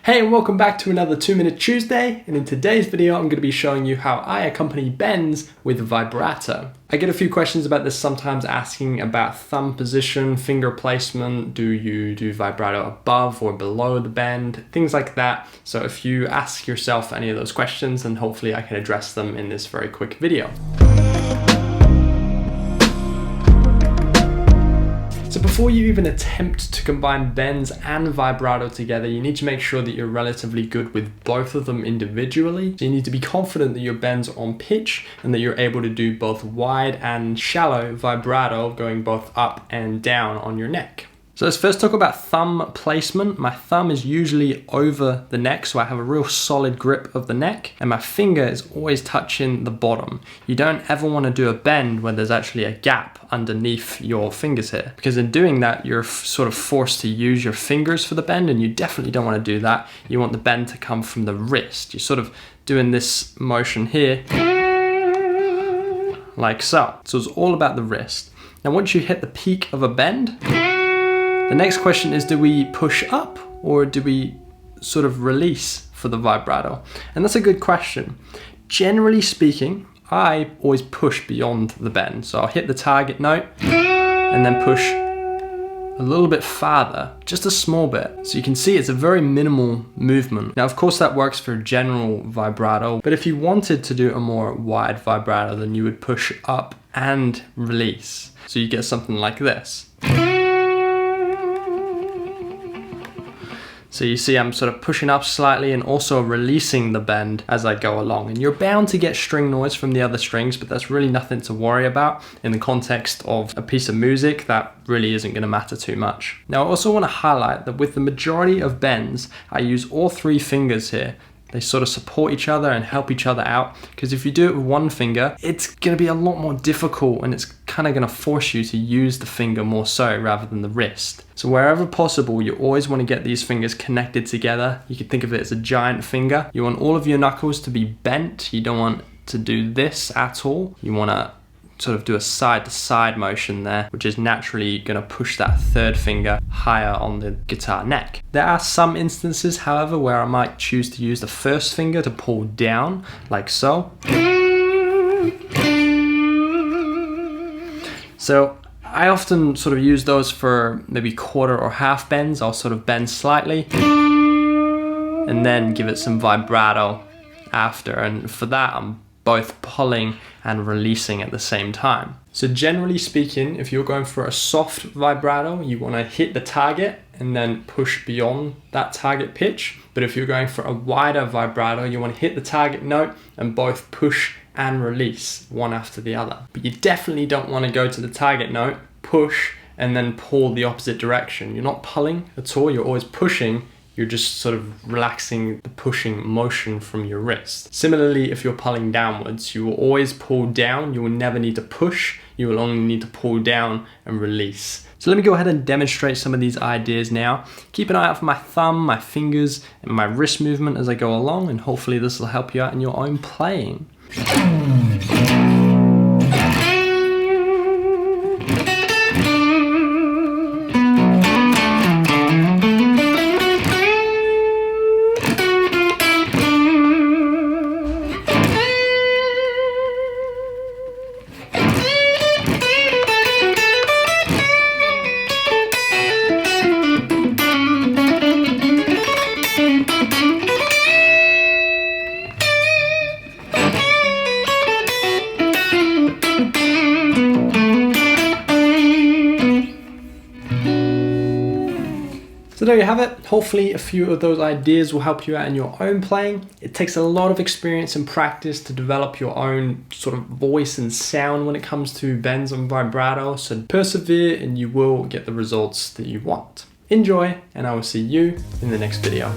Hey, and welcome back to another 2-Minute Tuesday, and in today's video I'm going to be showing you how I accompany bends with vibrato. I get a few questions about this sometimes, asking about thumb position, finger placement, do you do vibrato above or below the bend, things like that. So if you ask yourself any of those questions, then hopefully I can address them in this very quick video. So before you even attempt to combine bends and vibrato together, you need to make sure that you're relatively good with both of them individually. So you need to be confident that your bends are on pitch and that you're able to do both wide and shallow vibrato going both up and down on your neck. So let's first talk about thumb placement. My thumb is usually over the neck, so I have a real solid grip of the neck, and my finger is always touching the bottom. You don't ever want to do a bend where there's actually a gap underneath your fingers here, because in doing that, you're sort of forced to use your fingers for the bend, and you definitely don't want to do that. You want the bend to come from the wrist. You're sort of doing this motion here, like so. So it's all about the wrist. Now, once you hit the peak of a bend, the next question is, do we push up or do we sort of release for the vibrato? And that's a good question. Generally speaking, I always push beyond the bend. So I'll hit the target note and then push a little bit farther, just a small bit. So you can see it's a very minimal movement. Now, of course, that works for general vibrato, but if you wanted to do a more wide vibrato, then you would push up and release. So you get something like this. So you see I'm sort of pushing up slightly and also releasing the bend as I go along. And you're bound to get string noise from the other strings, but that's really nothing to worry about. In the context of a piece of music, that really isn't going to matter too much. Now I also want to highlight that with the majority of bends, I use all three fingers here. They sort of support each other and help each other out, because if you do it with one finger, it's going to be a lot more difficult and it's kind of going to force you to use the finger more so rather than the wrist. So wherever possible, you always want to get these fingers connected together. You can think of it as a giant finger. You want all of your knuckles to be bent. You don't want to do this at all. You want to sort of do a side-to-side motion there, which is naturally going to push that third finger higher on the guitar neck. There are some instances, however, where I might choose to use the first finger to pull down, like so. So I often sort of use those for maybe quarter or half bends. I'll sort of bend slightly and then give it some vibrato after, and for that I'm both pulling and releasing at the same time. So generally speaking, if you're going for a soft vibrato, you want to hit the target and then push beyond that target pitch. But if you're going for a wider vibrato, you want to hit the target note and both push and release one after the other. But you definitely don't want to go to the target note, push, and then pull the opposite direction. You're not pulling at all, you're always pushing. You're just sort of relaxing the pushing motion from your wrist. Similarly, if you're pulling downwards, you will always pull down. You will never need to push. You will only need to pull down and release. So let me go ahead and demonstrate some of these ideas now. Keep an eye out for my thumb, my fingers, and my wrist movement as I go along, and hopefully this will help you out in your own playing. So there you have it. Hopefully a few of those ideas will help you out in your own playing. It takes a lot of experience and practice to develop your own sort of voice and sound when it comes to bends and vibrato. So persevere and you will get the results that you want. Enjoy, and I will see you in the next video.